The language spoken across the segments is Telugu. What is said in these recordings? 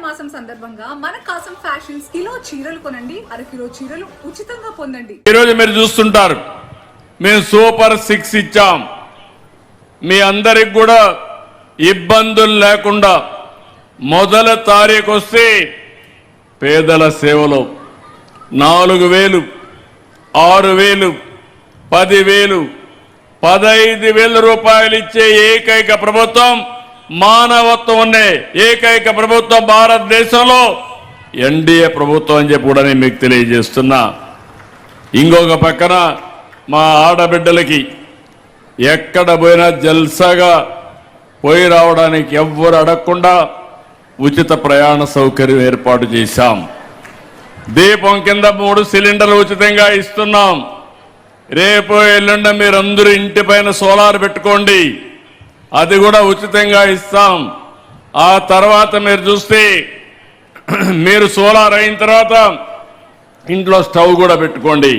మాసం సందర్భంగా మన కాసం ఫ్యాషన్స్ కిలో చీరలు కొనండి, అరకిలో చీరలు ఉచితంగా పొందండి. ఈ రోజు మీరు చూస్తుంటారు, మేము సూపర్ 6 ఇచ్చాం. మీ అందరికి కూడా ఇబ్బందులు లేకుండా మొదల తారీఖు వస్తే పేదల సేవలో 4,000, 6,000, 10,000, 15,000 రూపాయలు ఇచ్చే ఏకైక ప్రభుత్వం, మానవత్వం ఉండే ఏకైక ప్రభుత్వం భారతదేశంలో ఎన్డీఏ ప్రభుత్వం అని చెప్పి కూడా నేను మీకు తెలియజేస్తున్నా. ఇంకొక పక్కన మా ఆడబిడ్డలకి ఎక్కడ పోయినా జల్సాగా పోయి రావడానికి ఎవ్వరు అడగకుండా ఉచిత ప్రయాణ సౌకర్యం ఏర్పాటు చేశాం. దీపం కింద 3 సిలిండర్లు ఉచితంగా ఇస్తున్నాం. రేపు ఎల్లుండ మీరందరూ ఇంటి పైన సోలార్ పెట్టుకోండి, అది కూడా ఉచితంగా ఇస్తాం. ఆ తర్వాత మీరు చూస్తే మీరు సోలార్ అయిన తర్వాత ఇంట్లో స్టవ్ కూడా పెట్టుకోండి.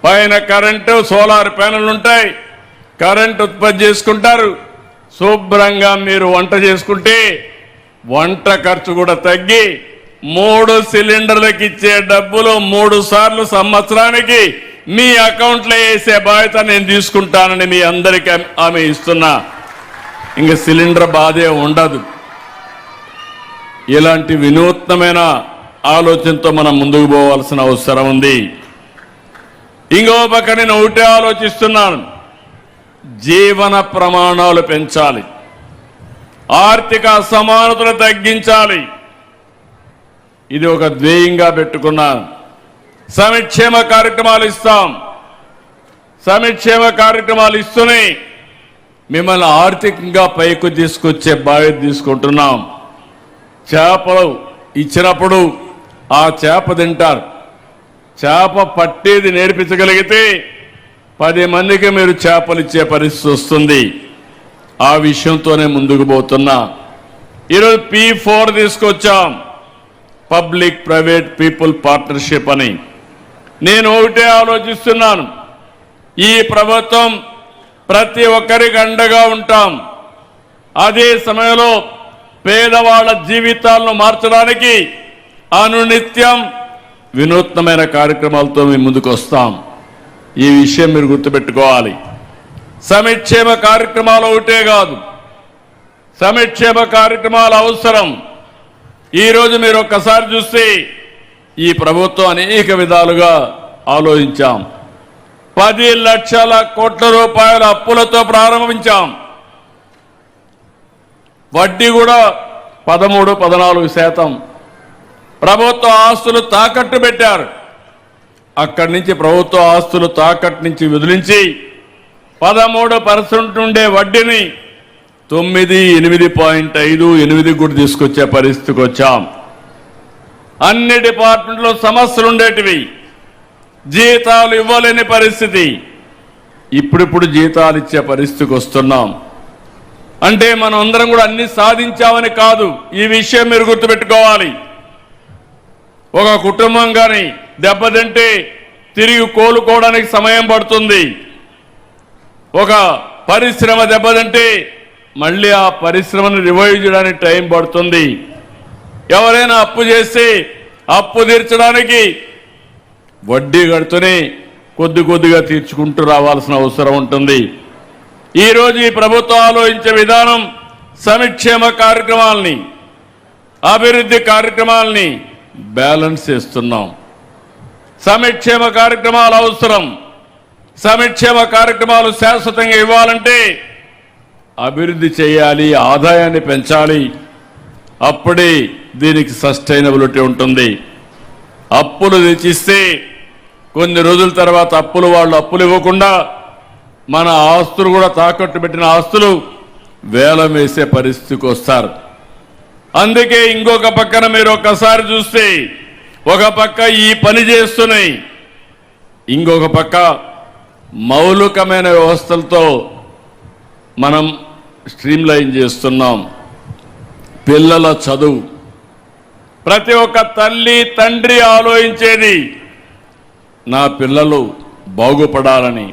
పైన కరెంటు సోలార్ ప్యానెల్ ఉంటాయి, కరెంట్ ఉత్పత్తి చేసుకుంటారు. శుభ్రంగా మీరు వంట చేసుకుంటే వంట ఖర్చు కూడా తగ్గి 3 సిలిండర్లకు ఇచ్చే డబ్బులు 3 సార్లు సంవత్సరానికి మీ అకౌంట్లో వేసే బాధ్యత నేను తీసుకుంటానని మీ అందరికీ ఆమె ఇస్తున్నా. ఇంక సిలిండర్ బాధే ఉండదు. ఇలాంటి వినూత్నమైన ఆలోచనతో మనం ముందుకు పోవాల్సిన అవసరం ఉంది. ఇంకో పక్క నేను ఒకటే ఆలోచిస్తున్నాను, జీవన ప్రమాణాలు పెంచాలి, ఆర్థిక అసమానతలు తగ్గించాలి. ఇది ఒక ధ్యేయంగా పెట్టుకున్నాను. సంక్షేమ కార్యక్రమాలు ఇస్తాం. సంక్షేమ కార్యక్రమాలు ఇస్తూనే మిమ్మల్ని ఆర్థికంగా పైకి తీసుకొచ్చే బాధ్యత తీసుకుంటున్నాం. చేపలు ఇచ్చినప్పుడు ఆ చేప తింటారు. చేప పట్టేది నేర్పించగలిగితే 10 మందికి మీరు చేపలు ఇచ్చే పరిస్థితి వస్తుంది. ఆ విషయంతోనే ముందుకు పోతున్నా. ఈరోజు P4 తీసుకొచ్చాం, పబ్లిక్ ప్రైవేట్ పీపుల్ పార్ట్నర్షిప్ అని. నేను ఒకటే ఆలోచిస్తున్నాను, ఈ ప్రభుత్వం ప్రతి ఒక్కరికి అండగా ఉంటాం. అదే సమయంలో పేదవాళ్ల జీవితాలను మార్చడానికి అనునిత్యం వినూత్నమైన కార్యక్రమాలతో మేము ముందుకు వస్తాం. ఈ విషయం మీరు గుర్తుపెట్టుకోవాలి. సంక్షేమ కార్యక్రమాలు ఒకటే కాదు, సంక్షేమ కార్యక్రమాలు అవసరం. ఈరోజు మీరు ఒక్కసారి చూస్తే ఈ ప్రభుత్వం అనేక విధాలుగా ఆలోచించాం. 10 లక్షల కోట్ల రూపాయల అప్పులతో ప్రారంభించాం. వడ్డీ కూడా 13-14%. ప్రభుత్వ ఆస్తులు తాకట్టు పెట్టారు. అక్కడి నుంచి ప్రభుత్వ ఆస్తులు తాకట్టు నుంచి విదిలించి 13% ఉండే వడ్డీని 9, 8.5, 8 కూడా తీసుకొచ్చే పరిస్థితికి వచ్చాం. అన్ని డిపార్ట్మెంట్లో సమస్యలు ఉండేటివి, జీతాలు ఇవ్వలేని పరిస్థితి. ఇప్పుడిప్పుడు జీతాలు ఇచ్చే పరిస్థితికి వస్తున్నాం. అంటే మనం అందరం కూడా అన్ని సాధించామని కాదు, ఈ విషయం మీరు గుర్తుపెట్టుకోవాలి. ఒక కుటుంబం కానీ దెబ్బతింటే తిరిగి కోలుకోవడానికి సమయం పడుతుంది. ఒక పరిశ్రమ దెబ్బతింటే మళ్ళీ ఆ పరిశ్రమను రివైవ్ చేయడానికి టైం పడుతుంది. ఎవరైనా అప్పు చేస్తే అప్పు తీర్చడానికి వడ్డీ కడుతూనే కొద్ది కొద్దిగా తీర్చుకుంటూ రావాల్సిన అవసరం ఉంటుంది. ఈరోజు ఈ ప్రభుత్వం ఆలోచించే విధానం సంక్షేమ కార్యక్రమాలని, అభివృద్ధి కార్యక్రమాలని బ్యాలెన్స్ చేస్తున్నాం. సంక్షేమ కార్యక్రమాలు అవసరం. సంక్షేమ కార్యక్రమాలు శాశ్వతంగా ఇవ్వాలంటే అభివృద్ధి చేయాలి, ఆదాయాన్ని పెంచాలి. అప్పుడే దీనికి సస్టైనబిలిటీ ఉంటుంది. అప్పులు తెచ్చిస్తే కొన్ని రోజుల తర్వాత వాళ్ళు అప్పులు ఇవ్వకుండా మన ఆస్తులు కూడా తాకట్టు పెట్టిన ఆస్తులు వేలం వేసే పరిస్థితికి వస్తారు. అందుకే ఇంకొక పక్కన మీరు ఒక్కసారి చూస్తే ఒక పక్క ఈ పని చేస్తున్నాయి, ఇంకొక పక్క మౌలికమైన వ్యవస్థలతో మనం స్ట్రీమ్లైన్ చేస్తున్నాం. పిల్లల చదువు, ప్రతి ఒక్క తల్లి తండ్రి ఆలోచించేది నా పిల్లలు బాగుపడాలని,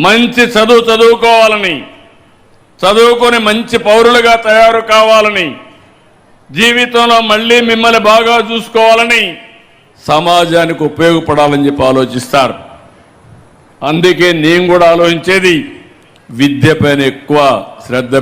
మంచి చదువుకోవాలని, చదువుకొని మంచి పౌరులుగా తయారు కావాలని. జీవితంలో మళ్ళీ మిమ్మల్ని బాగా చూసుకోవాలని, సమాజానికి ఉపయోగపడాలని చెప్పి ఆలోచిస్తారు. అందుకే నేను కూడా ఆలోచించేది విద్య పైన ఎక్కువ శ్రద్ధ